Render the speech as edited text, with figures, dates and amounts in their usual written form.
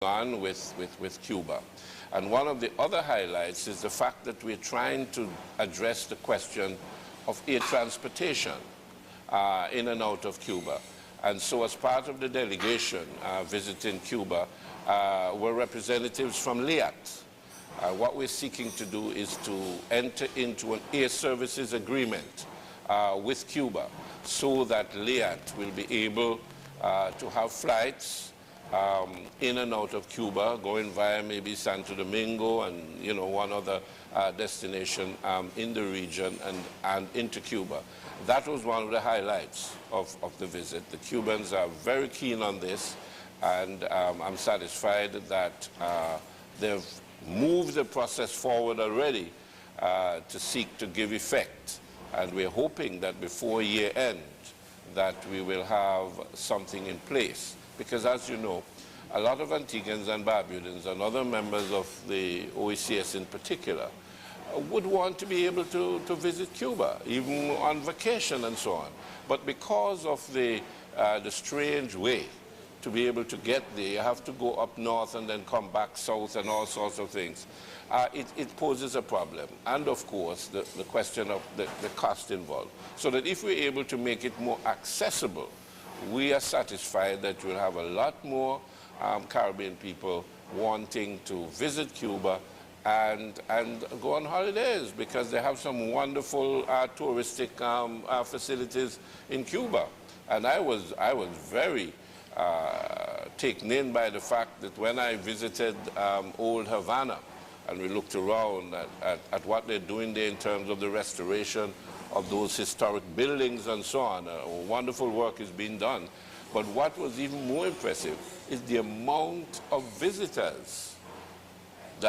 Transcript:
begun with Cuba. And one of the other highlights is the fact that we're trying to address the question of air transportation in and out of Cuba. And so as part of the delegation visiting Cuba were representatives from LIAT. What we're seeking to do is to enter into an air services agreement with Cuba so that LIAT will be able to have flights in and out of Cuba, going via maybe Santo Domingo and, you know, one other destination in the region and into Cuba. That was one of the highlights of the visit. The Cubans are very keen on this, and I'm satisfied that they've moved the process forward already to seek to give effect. And we're hoping that before year end that we will have something in place. Because as you know, a lot of Antiguans and Barbudans and other members of the OECS in particular would want to be able to visit Cuba, even on vacation and so on. But because of the strange way to be able to get there, you have to go up north and then come back south and all sorts of things. It poses a problem. And of course, the question of the cost involved. So that if we're able to make it more accessible, we are satisfied that we'll have a lot more Caribbean people wanting to visit Cuba and go on holidays, because they have some wonderful touristic facilities in Cuba. And I was very taken in by the fact that when I visited Old Havana and we looked around at what they're doing there in terms of the restoration of those historic buildings and so on, wonderful work is being done. But what was even more impressive is the amount of visitors